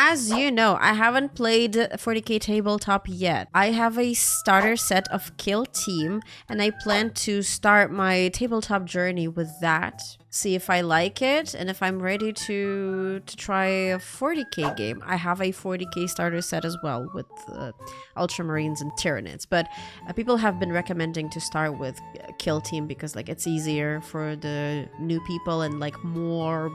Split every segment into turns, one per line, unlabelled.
as you know, I haven't played 40K Tabletop yet. I have a starter set of Kill Team, and I plan to start my tabletop journey with that. See if I like it, and if I'm ready to try a 40K game. I have a 40K starter set as well with Ultramarines and Tyranids, but people have been recommending to start with Kill Team because like it's easier for the new people and like more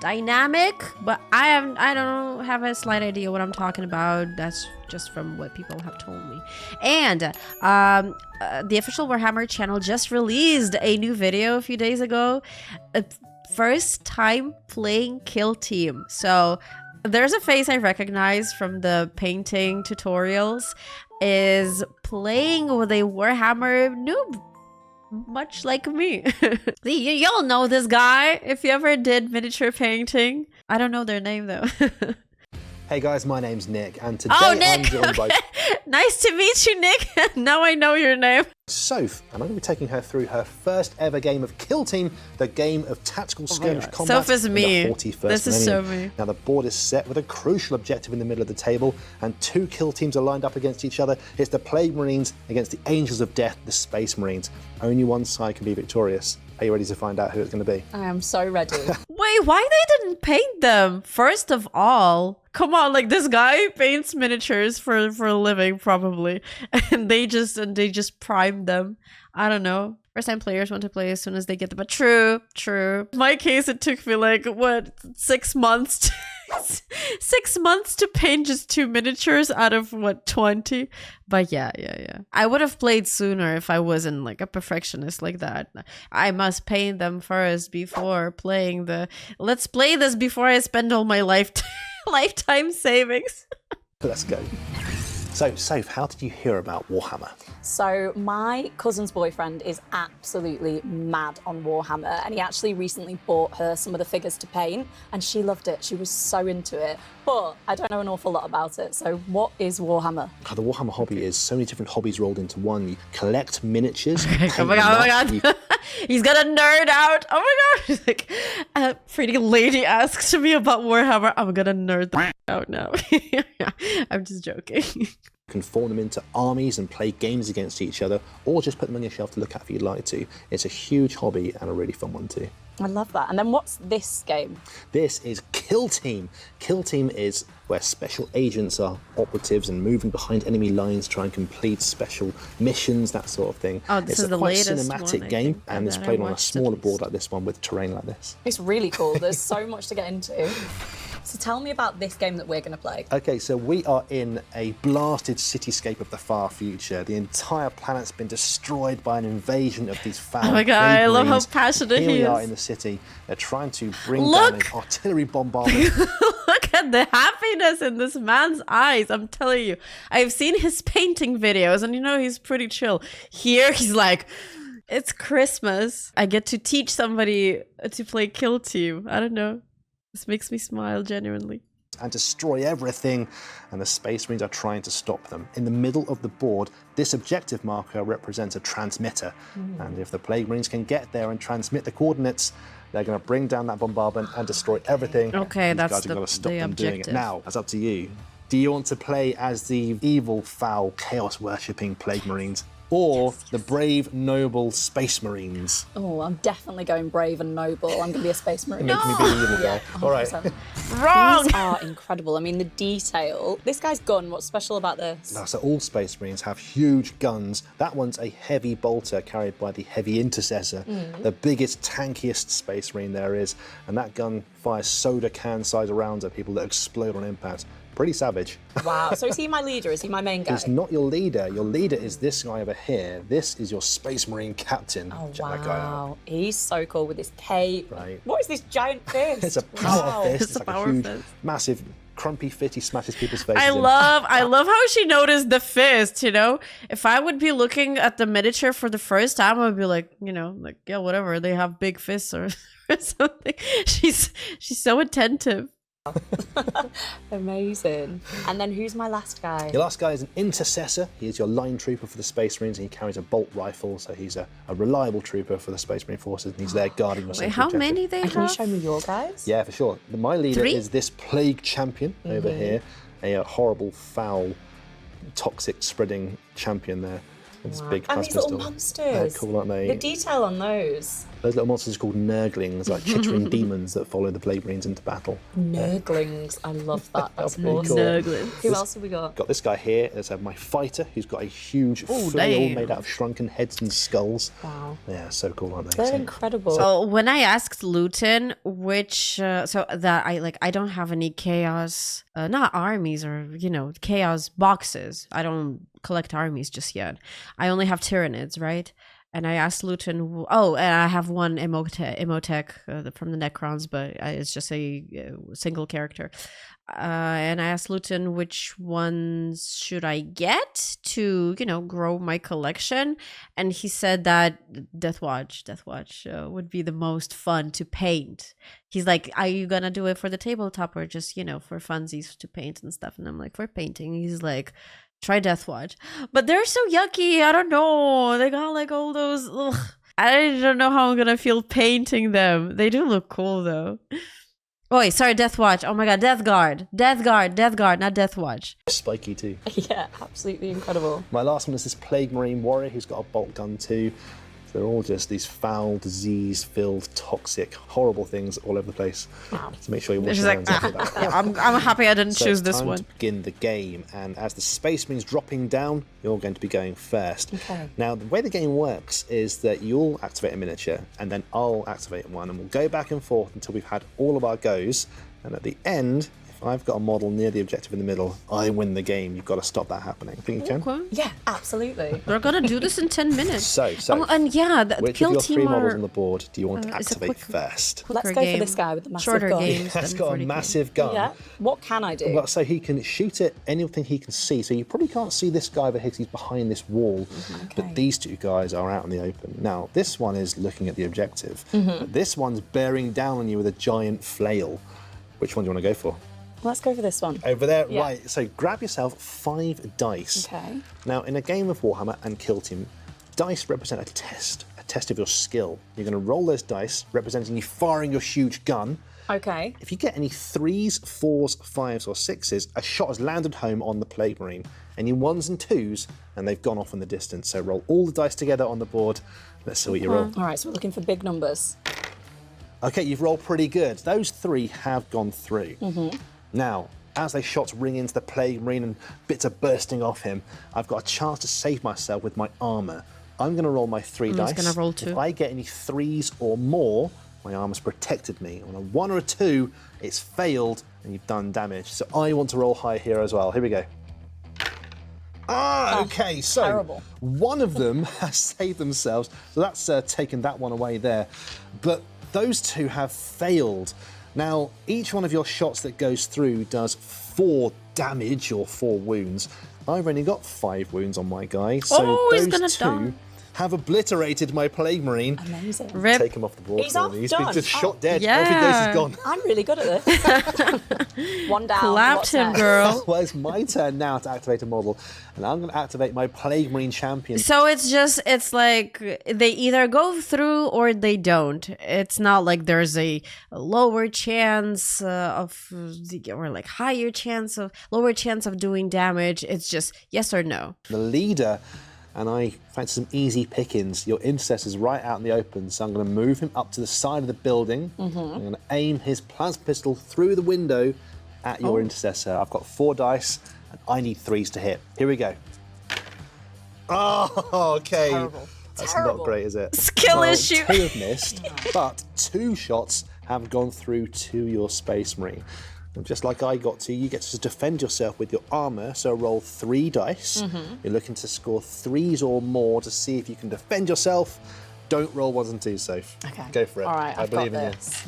dynamic, but I don't have a slight idea what I'm talking about. That's just from what people have told me. And the official Warhammer channel just released a new video a few days ago. First time playing Kill Team. So there's a face I recognize from the painting tutorials, is playing with a Warhammer noob. Much like me. Y'all know this guy if you ever did miniature painting. I don't know their name though.
Hey guys, my name's Nick, and today
Nick.
I'm joined by
Nice to meet you, Nick. Now I know your name.
Soph, and I'm going to be taking her through her first ever game of Kill Team, the game of tactical skirmish combat.
Soph is me.
In the 41st
This is so
millennium.
me.
Now the board is set with a crucial objective in the middle of the table, and two kill teams are lined up against each other. It's the Plague Marines against the Angels of Death, the Space Marines. Only one side can be victorious. Are you ready to find out who it's going to be?
I am so ready.
Wait, why they didn't paint them? First of all, come on, like this guy paints miniatures for a living probably, and they just prime them. I don't know. First time players want to play as soon as they get them, but true. In my case, it took me like what 6 months. 6 months to paint just 2 miniatures out of what 20. But yeah. I would have played sooner if I wasn't like a perfectionist like that. I must paint them first before playing the. Let's play this before I spend all my lifetime savings.
Let's go. So, Soph, how did you hear about Warhammer?
So my cousin's boyfriend is absolutely mad on Warhammer, and he actually recently bought her some of the figures to paint, and she loved it. She was so into it. But I don't know an awful lot about it. So what is Warhammer?
The Warhammer hobby is so many different hobbies rolled into one. You collect miniatures.
Oh my god. He's gonna nerd out. Oh my god. He's like, a pretty lady asks me about Warhammer. I'm gonna nerd the out now. I'm just joking.
Can form them into armies and play games against each other, or just put them on your shelf to look at if you'd like to. It's a huge hobby and a really fun one too.
I love that. And then what's this game?
This is Kill Team. Kill Team is where special agents are operatives and moving behind enemy lines, try and complete special missions, that sort of thing.
Oh, this
it's
is the
quite
latest
cinematic
one,
game, and it's
that I
played on a
watched
smaller
at
board
least.
like this one with terrain like this.
It's really cool. There's so much to get into. So tell me about this game that we're going to play.
Okay, so we are in a blasted cityscape of the far future. The entire planet's been destroyed by an invasion of these foul
Oh my god, I love how passionate
Here
he
we are
is.
in the city. They're trying to bring down an artillery bombardment.
Look at the happiness in this man's eyes. I'm telling you. I've seen his painting videos and you know he's pretty chill. Here he's like, it's Christmas. I get to teach somebody to play Kill Team. I don't know. This makes me smile genuinely.
And destroy everything, and the Space Marines are trying to stop them. In the middle of the board, this objective marker represents a transmitter. And if the Plague Marines can get there and transmit the coordinates, they're going to bring down that bombardment and destroy everything.
Okay,
These
that's
guys have got to stop
the
them doing it.
objective.
Now, that's up to you. Do you want to play as the evil, foul, chaos-worshipping Plague Marines, or the brave, noble Space Marines?
Oh, I'm definitely going brave and noble. I'm going to be a space marine.
Making me be the evil guy. All right.
100%.
Wrong!
These are incredible. I mean, the detail. This guy's gun, what's special about this?
So all Space Marines have huge guns. That one's a heavy bolter carried by the heavy intercessor, the biggest, tankiest Space Marine there is. And that gun fires soda can-sized rounds at people that explode on impact. Pretty savage.
Wow. So is he my leader? Is he my main guy?
He's not your leader. Your leader is this guy over here. This is your Space Marine captain.
Oh,
Check that guy out.
wow. He's so cool with his cape.
Right.
What is this giant fist?
It's a power fist.
It's a
like
power
huge,
fist.
massive, crumpy fist. He smashes people's faces
I
in.
love how she noticed the fist, you know? If I would be looking at the miniature for the first time, I would be like, you know, like, yeah, whatever. They have big fists or something. She's so attentive.
Amazing. And then who's my last guy?
Your last guy is an intercessor. He is your line trooper for the Space Marines, and he carries a bolt rifle, so he's a reliable trooper for the Space Marine forces, and he's there guarding your
Wait,
central
how
objective.
many they
Can you
have?
show me your guys?
Yeah, for sure. My leader
3?
is this plague champion over here, a horrible, foul, toxic spreading champion there. With this big
And these little monsters.
They're cool, aren't they?
The detail on those.
Those little monsters are called nurglings, like chittering demons that follow the Plague Marines into battle.
Nurglings. I love that. That's
Pretty
awesome.
cool.
Nurglings.
Who else have we got?
Got this guy here. There's my fighter, who's got a huge flail
damn.
made out of shrunken heads and skulls.
Wow.
Yeah, so cool, aren't they?
They're
So-
incredible.
So when I asked Luton which, so that I don't have any chaos, not armies or chaos boxes. I don't collect armies just yet. I only have Tyranids, right? And I asked Luton. Oh, and I have one Emotech from the Necrons, but it's just a single character. And I asked Luton which ones should I get to, grow my collection. And he said that Deathwatch would be the most fun to paint. He's like, are you gonna do it for the tabletop or just, for funsies to paint and stuff? And I'm like, for painting. He's like, try Deathwatch. But they're so yucky. I don't know. They got like all those. Ugh. I don't know how I'm gonna feel painting them. They do look cool though. Oh, wait, sorry, Deathwatch. Oh my god, Death Guard, not Deathwatch.
Spiky too.
Yeah, absolutely incredible.
My last one is this Plague Marine warrior who's got a bolt gun too. So they're all just these foul, disease-filled, toxic, horrible things all over the place.
Wow.
So make sure you wash
She's
your
like,
hands after that.
yeah, I'm happy I didn't
So
choose
it's
this
time
one.
to begin the game, and as the Space Marines dropping down, you're going to be going first.
Okay.
Now, the way the game works is that you'll activate a miniature, and then I'll activate one, and we'll go back and forth until we've had all of our goes, and at the end, if I've got a model near the objective in the middle, I win the game. You've got to stop that happening. Think you can?
Okay.
Yeah, absolutely.
We're gonna do this in 10 minutes.
So,
Oh, and yeah, the
which
kill
of your
team
three
are
models on the board do you want to
it's a
activate
quick-
first?
Let's
quicker
go
game.
for this guy with the massive
Shorter
gun.
games.
That's
than
got a
40K.
massive gun.
Yeah. What can I do?
Well, so he can shoot at anything he can see. So you probably can't see this guy over here 'cause he's behind this wall. But these two guys are out in the open. Now, this one is looking at the objective. But this one's bearing down on you with a giant flail. Which one do you want to go for?
Let's go for this one.
Over there?
Yeah.
Right. So grab yourself 5 dice.
Okay.
Now, in a game of Warhammer and Kill Team, dice represent a test of your skill. You're going to roll those dice, representing you firing your huge gun.
Okay.
If you get any 3s, 4s, 5s, or 6s, a shot has landed home on the Plague Marine. Any 1s and 2s, and they've gone off in the distance. So roll all the dice together on the board. Let's see what you roll.
All right, so we're looking for big numbers.
Okay, you've rolled pretty good. Those 3 have gone through. Now, as those shots ring into the Plague Marine and bits are bursting off him, I've got a chance to save myself with my armour. I'm going to roll my 3 dice.
gonna roll 2.
If I get any 3s or more, my armour's protected me. On a 1 or a 2, it's failed and you've done damage. So I want to roll high here as well. Here we go. Okay, so
terrible.
one of them has saved themselves, so that's taken that one away there. But those 2 have failed. Now, each one of your shots that goes through does 4 damage or 4 wounds. I've only got 5 wounds on my guy, so
Oh, he's
those
gonna
2
die.
have obliterated my Plague Marine.
Amazing.
Rip.
Take him off the board
He's
for
off,
me. He's
done.
been just shot
Oh.
dead.
Yeah.
Every dice is gone.
I'm really good at this. One down.
Clapped
What's
him,
next?
girl.
Well, it's my turn now to activate a model, and I'm going to activate my Plague Marine champion.
So it's like they either go through or they don't. It's not like there's a lower chance or like lower chance of doing damage. It's just yes or no.
The leader, and I fancy some easy pickings. Your intercessor's right out in the open, so I'm going to move him up to the side of the building. I'm going to aim his plasma pistol through the window at your intercessor. I've got 4 dice, and I need 3s to hit. Here we go. Oh, okay.
Terrible.
That's
Terrible.
not great, is it?
Skill
Well,
issue.
2 have missed, but 2 shots have gone through to your Space Marine. And just like I got to, you get to defend yourself with your armour, so roll 3 dice. You're looking to score 3s or more to see if you can defend yourself. Don't roll 1s and 2s, Soph.
Okay.
Go for it.
All right,
I
I've got
believe in you.
this.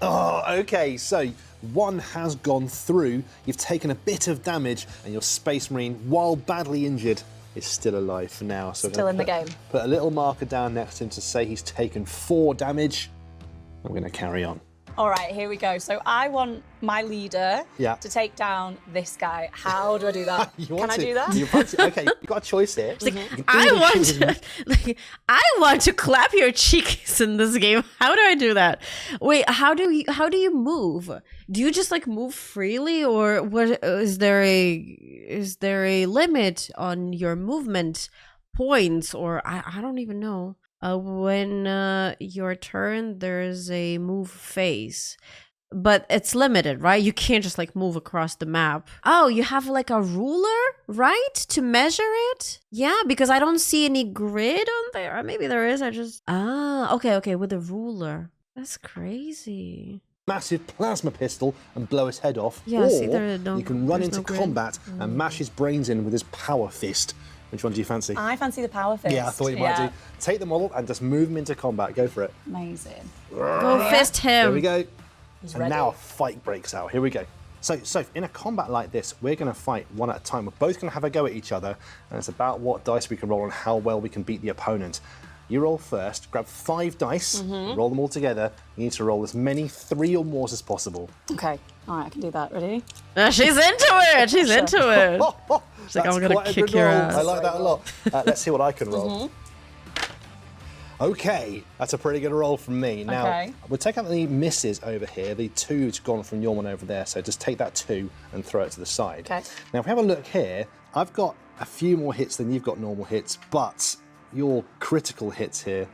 Oh, okay, so 1 has gone through. You've taken a bit of damage, and your Space Marine, while badly injured, is still alive for now. So we're
Still
gonna
in the game.
Put a little marker down next to him to say he's taken 4 damage. I'm going to carry on.
All right, here we go. So I want my leader
Yeah.
to take down this guy. How do I do that? Can I do that?
You fancy, okay, you've got a choice here. You can
I
either
want
choose-
to, I want to clap your cheeks in this game. How do I do that? Wait, how do you move? Do you just like move freely, or what? Is there a limit on your movement points, or I don't even know. When your turn, there's a move phase. But it's limited, right? You can't just like move across the map. Oh, you have like a ruler, right? To measure it? Yeah, because I don't see any grid on there. Or maybe there is. Okay, with a ruler. That's crazy.
massive plasma pistol and blow his head off.
Yeah,
or
see,
you can run into
grid.
combat and mash his brains in with his power fist. Which one do you fancy?
I fancy the power fist.
Yeah, I thought you might do. Take the model and just move him into combat. Go for it.
Amazing.
Go fist him.
There we go.
He's
And
ready.
now a fight breaks out. Here we go. So in a combat like this, we're going to fight one at a time. We're both going to have a go at each other, and it's about what dice we can roll and how well we can beat the opponent. You roll first, grab 5 dice, roll them all together. You need to roll as many 3 or more as possible.
Okay. All right, I can do that. Ready?
She's into it. She's into it.
She's
like, I'm gonna kick your ass.
I like that a lot. Let's see what I can roll. Okay, that's a pretty good roll from me. Now,
Okay.
we'll take out the misses over here. The 2's gone from your one over there, so just take that 2 and throw it to the side.
Okay.
Now, if we have a look here, I've got a few more hits than you've got normal hits, but your critical hits here,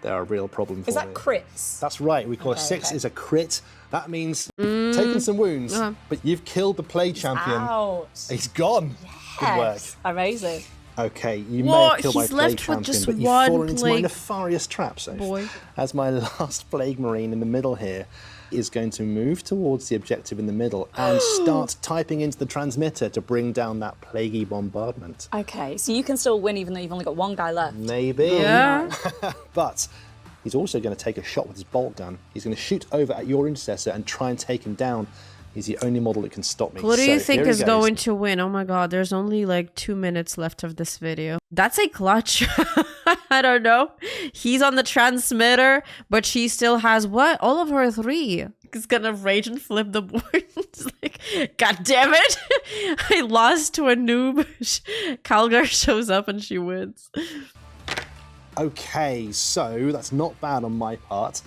they're a real problem for
Is that
me.
crits?
That's right, we call a 6
okay.
is a crit. That means taking some wounds, but you've killed the play champion.
Out.
He's gone. Good work.
Yes. Amazing.
Okay, you may
What?
have killed my
He's
plague
left with
champion,
just
but you've
one
fallen into my
plague
nefarious trap, Soph.
boy.
As my last plague marine in the middle here is going to move towards the objective in the middle and start typing into the transmitter to bring down that plaguey bombardment.
Okay, so you can still win even though you've only got one guy left.
Maybe.
Yeah.
But he's also going to take a shot with his bolt gun. He's going to shoot over at your intercessor and try and take him down. He's the only model that can stop me.
What do
So
you think
here he
is
goes.
going to win? Oh my god, there's only like 2 minutes left of this video. That's a clutch. I don't know. He's on the transmitter, but she still has what? All of her 3. He's gonna rage and flip the board. It's like, god damn it! I lost to a noob. Calgar shows up and she wins.
Okay, so that's not bad on my part.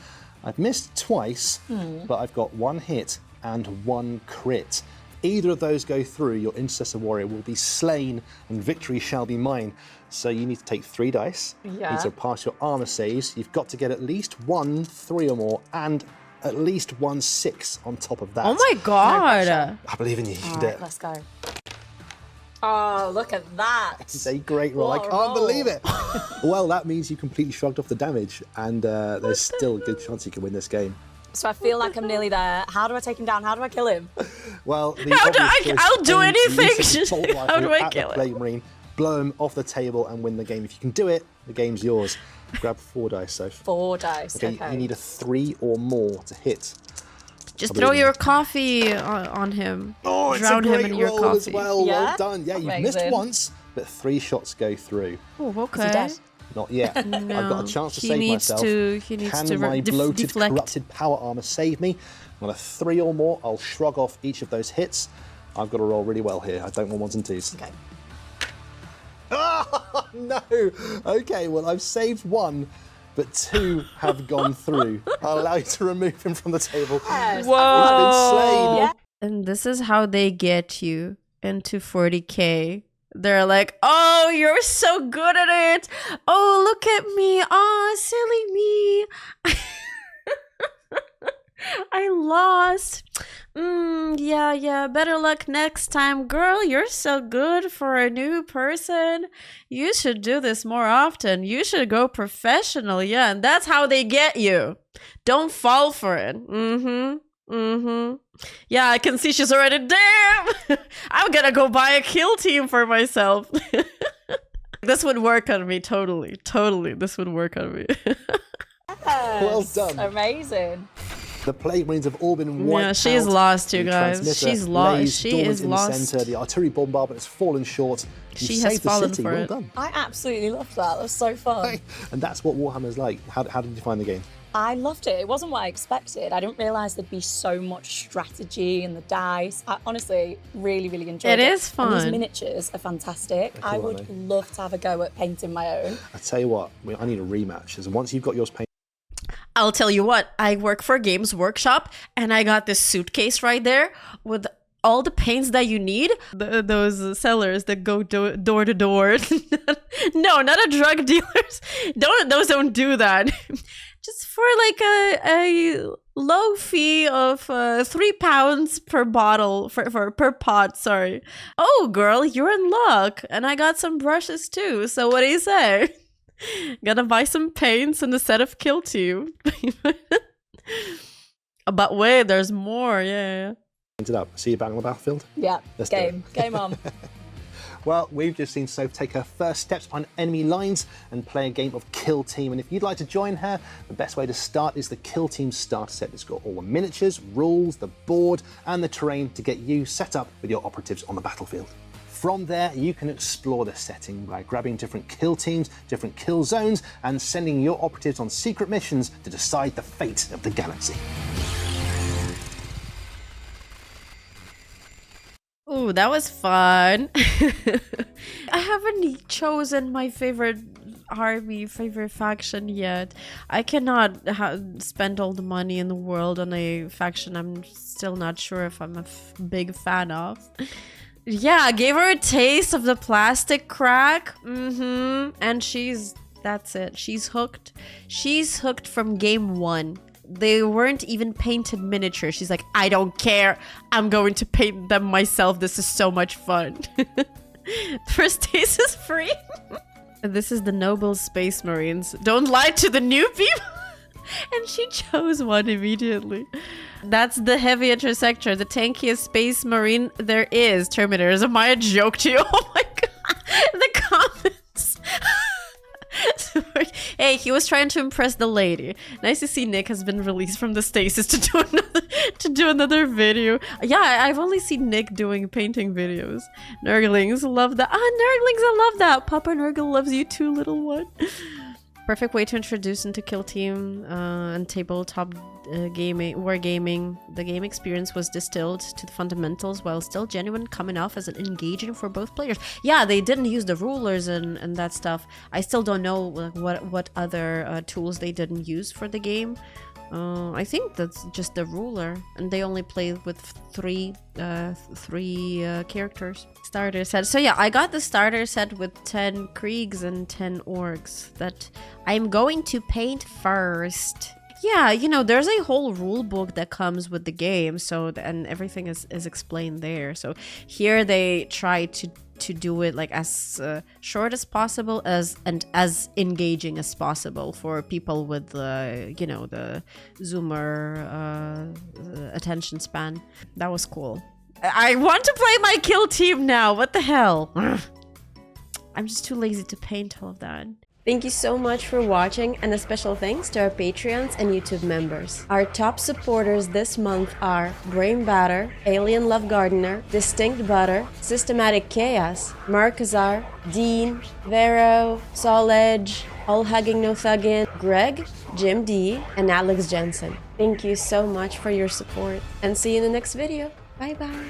I've missed twice, but I've got 1 hit and 1 crit. Either of those go through, your Intercessor Warrior will be slain and victory shall be mine. So you need to take 3 dice. You
Yeah.
need to pass your armor saves. You've got to get at least 1 3 or more and at least 1 6 on top of that.
Oh my god!
I believe in you. You can
All
do
right,
it.
let's go. Oh, look at that.
It's a great roll. I
What a
can't
roll.
believe it. Well, that means you completely shrugged off the damage, and there's still a good chance you can win this game.
So I feel like I'm nearly there. How do I take him down? How do I kill him?
Well, the
How do
obvious
I-
choice
I'll do
is
anything.
use a bolt
How
rifle
do I
at
kill
the
it?
Plague Marine, blow him off the table, and win the game. If you can do it, the game's yours. Grab 4 dice, Soph.
4 dice.
Okay, you need a 3 or more to hit.
Just
I
throw
believe in
your
you.
coffee on him.
Oh, it's
Drown
a
him
great
in your
roll
coffee.
as well.
Yeah?
Well done. Yeah, you've missed
Amazing.
once, but 3 shots go through.
Oh,
Is he
okay.
dead?
Not yet. I've got a chance to
He
save
needs
myself.
he needs
Can
to
my bloated,
deflect.
corrupted power armor save me? On a 3 or more, I'll shrug off each of those hits. I've got to roll really well here. I don't want 1s and 2s.
Okay.
Oh, no! Okay, well, I've saved 1, but 2 have gone through. I'll allow you to remove him from the table.
Yes.
Whoa!
He's been slain.
Yeah.
And this is how they get you into 40K. They're like, oh, you're so good at it. Oh, look at me. Oh, silly me. I lost. Yeah. Better luck next time. Girl, you're so good for a new person. You should do this more often. You should go professional. Yeah, and that's how they get you. Don't fall for it. Yeah, I can see she's already. Damn! I'm gonna go buy a kill team for myself. This would work on me, totally. This would work on me.
Well done.
Amazing.
The Plague Marines have all been wiped
Yeah, she's
out.
lost, you
The
guys.
transmitter
She's lost.
lays
She
dormant
is
in
lost.
the center. The artillery bombardment has fallen short. You
She has
saved the
fallen
city.
for
Well
it.
done.
I absolutely loved that. That was so fun.
And that's what Warhammer's like. How did you find the game?
I loved it. It wasn't what I expected. I didn't realise there'd be so much strategy in the dice. I honestly really, really enjoyed it.
It is fun.
And these miniatures are fantastic.
They're cool,
I would love to have a go at painting my own.
I tell you what, I need a rematch. Because once you've got yours painted,
I'll tell you what, I work for Games Workshop and I got this suitcase right there with all the paints that you need. Those sellers that go door to door. No, not a drug dealers. Those don't do that. Just for like a low fee of £3 per bottle per pot. Sorry. Oh, girl, you're in luck. And I got some brushes too. So what do you say? Gotta buy some paints and a set of Kill Team. But wait, there's more. Yeah.
painted up. See you back on the battlefield?
Yeah,
Let's do
game on.
Well, we've just seen Soph take her first steps on enemy lines and play a game of Kill Team. And if you'd like to join her, the best way to start is the Kill Team starter set. It's got all the miniatures, rules, the board, and the terrain to get you set up with your operatives on the battlefield. From there, you can explore the setting by grabbing different kill teams, different kill zones, and sending your operatives on secret missions to decide the fate of the galaxy.
Ooh, that was fun. I haven't chosen my favorite army, favorite faction yet. I cannot spend all the money in the world on a faction I'm still not sure if I'm a big fan of. Yeah, I gave her a taste of the plastic crack. And that's it. She's hooked. She's hooked from game one. They weren't even painted miniatures. She's like, I don't care. I'm going to paint them myself. This is so much fun. First taste is free. This is the Noble Space Marines. Don't lie to the new people. And she chose one immediately. That's the heavy intersector, the tankiest space marine there is. Terminators, am I a joke to you? Oh my god, the comments. Hey, he was trying to impress the lady. Nice to see Nick has been released from the stasis to do another video. Yeah, I've only seen Nick doing painting videos. Nurglings, love that. Ah, Nurglings, I love that. Papa Nurgle loves you too, little one. Perfect way to introduce into Kill Team and tabletop wargaming. The game experience was distilled to the fundamentals while still genuine, coming off as an engaging for both players. Yeah, they didn't use the rulers and that stuff. I still don't know what other tools they didn't use for the game. I think that's just the ruler, and they only played with three characters. Starter set. So yeah, I got the starter set with 10 Kriegs and 10 Orcs that I'm going to paint first. Yeah, you know, there's a whole rule book that comes with the game, and everything is explained there. So here they try to do it like as short as possible and as engaging as possible for people with you know, the zoomer attention span. That was cool. I want to play my Kill Team now. What the hell? I'm just too lazy to paint all of that. Thank you so much for watching, and a special thanks to our Patreons and YouTube members. Our top supporters this month are Brain Batter, Alien Love Gardener, Distinct Butter, Systematic Chaos, Markazar, Dean, Vero, Sol Edge, All Hugging No Thuggin, Greg, Jim D, and Alex Jensen. Thank you so much for your support, and see you in the next video. Bye bye.